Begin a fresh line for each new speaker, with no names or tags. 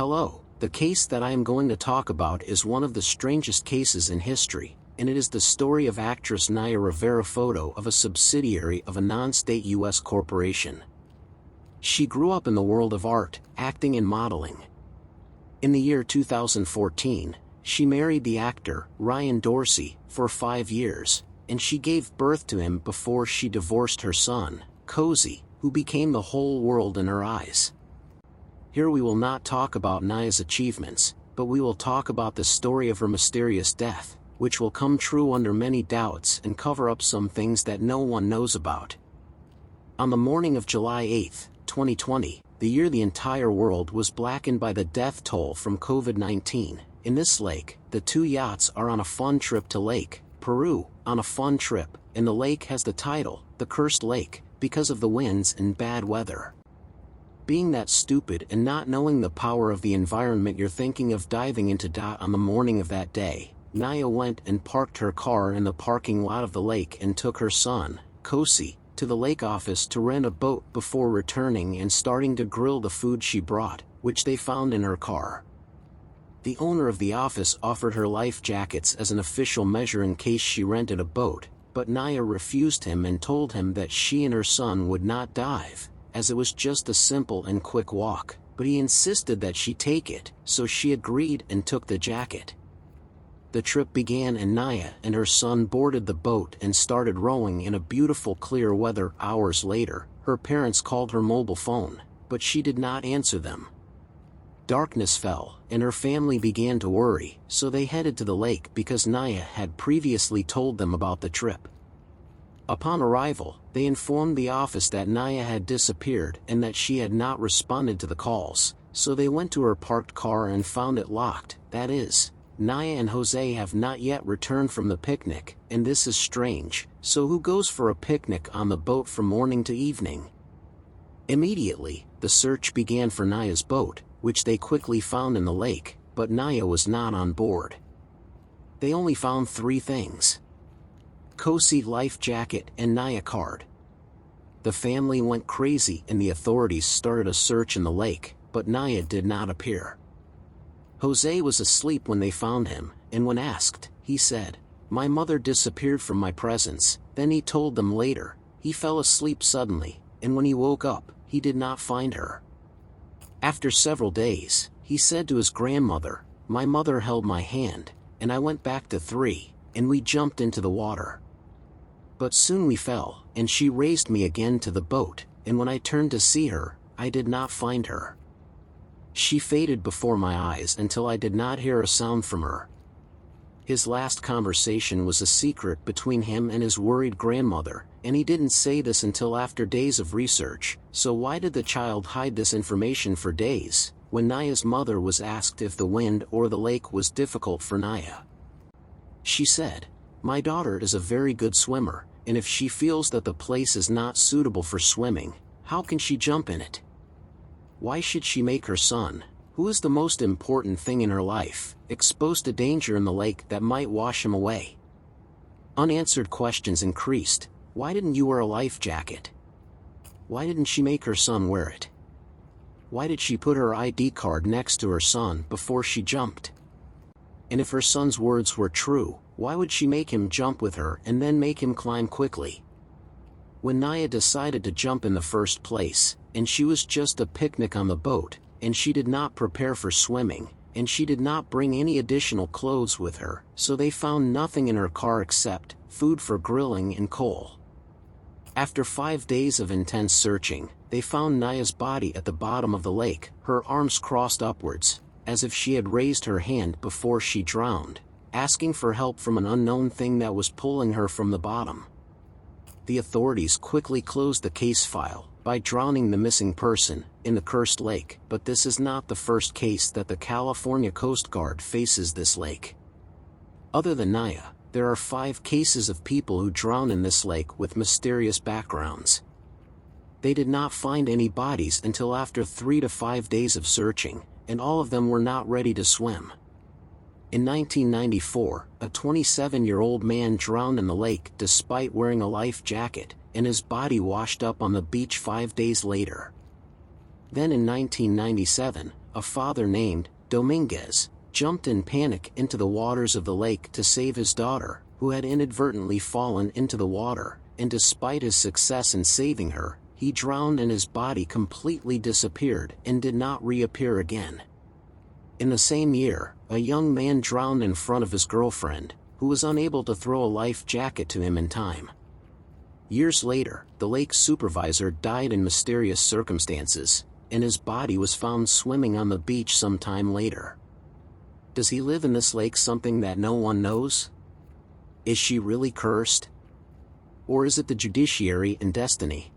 Hello, the case that I am going to talk about is one of the strangest cases in history, and it is the story of actress Naya Rivera, photo of a subsidiary of a non-state U.S. corporation. She grew up in the world of art, acting and modeling. In the year 2014, she married the actor, Ryan Dorsey, for 5 years, and she gave birth to him before she divorced her son, Cozy, who became the whole world in her eyes. Here we will not talk about Naya's achievements, but we will talk about the story of her mysterious death, which will come true under many doubts and cover up some things that no one knows about. On the morning of July 8, 2020, the year the entire world was blackened by the death toll from COVID-19, in this lake, the two yachts are on a fun trip to Lake, Peru, on a fun trip, and the lake has the title, the Cursed Lake, because of the winds and bad weather. Being that stupid and not knowing the power of the environment, you're thinking of diving into. On the morning of that day, Naya went and parked her car in the parking lot of the lake and took her son, Cozy, to the lake office to rent a boat before returning and starting to grill the food she brought, which they found in her car. The owner of the office offered her life jackets as an official measure in case she rented a boat, but Naya refused him and told him that she and her son would not dive, as it was just a simple and quick walk, but he insisted that she take it, so she agreed and took the jacket. The trip began and Naya and her son boarded the boat and started rowing in a beautiful clear weather. Hours later, her parents called her mobile phone, but she did not answer them. Darkness fell, and her family began to worry, so they headed to the lake because Naya had previously told them about the trip. Upon arrival, they informed the office that Naya had disappeared and that she had not responded to the calls, so they went to her parked car and found it locked. That is, Naya and Jose have not yet returned from the picnic, and this is strange, so who goes for a picnic on the boat from morning to evening? Immediately, the search began for Naya's boat, which they quickly found in the lake, but Naya was not on board. They only found 3 things: Cozy life jacket and Naya card. The family went crazy and the authorities started a search in the lake, but Naya did not appear. Jose was asleep when they found him, and when asked, he said, "My mother disappeared from my presence." Then he told them later, he fell asleep suddenly, and when he woke up, he did not find her. After several days, he said to his grandmother, "My mother held my hand, and I went back to 3, and we jumped into the water. But soon we fell, and she raised me again to the boat, and when I turned to see her, I did not find her. She faded before my eyes until I did not hear a sound from her." His last conversation was a secret between him and his worried grandmother, and he didn't say this until after days of research. So why did the child hide this information for days? When Naya's mother was asked if the wind or the lake was difficult for Naya, she said, "My daughter is a very good swimmer, and if she feels that the place is not suitable for swimming, how can she jump in it? Why should she make her son, who is the most important thing in her life, exposed to danger in the lake that might wash him away?" Unanswered questions increased. Why didn't you wear a life jacket? Why didn't she make her son wear it? Why did she put her ID card next to her son before she jumped? And if her son's words were true, why would she make him jump with her and then make him climb quickly? When Naya decided to jump in the first place, and she was just a picnic on the boat, and she did not prepare for swimming, and she did not bring any additional clothes with her, so they found nothing in her car except food for grilling and coal. After 5 days of intense searching, they found Naya's body at the bottom of the lake, her arms crossed upwards, as if she had raised her hand before she drowned, asking for help from an unknown thing that was pulling her from the bottom. The authorities quickly closed the case file by drowning the missing person in the Cursed Lake, but this is not the first case that the California Coast Guard faces this lake. Other than Naya, there are 5 cases of people who drown in this lake with mysterious backgrounds. They did not find any bodies until after 3 to 5 days of searching, and all of them were not ready to swim. In 1994, a 27-year-old man drowned in the lake despite wearing a life jacket, and his body washed up on the beach 5 days later. Then in 1997, a father named Dominguez jumped in panic into the waters of the lake to save his daughter, who had inadvertently fallen into the water, and despite his success in saving her, he drowned and his body completely disappeared and did not reappear again. In the same year, a young man drowned in front of his girlfriend, who was unable to throw a life jacket to him in time. Years later, the lake's supervisor died in mysterious circumstances, and his body was found swimming on the beach some time later. Does he live in this lake something that no one knows? Is she really cursed? Or is it the judiciary and destiny?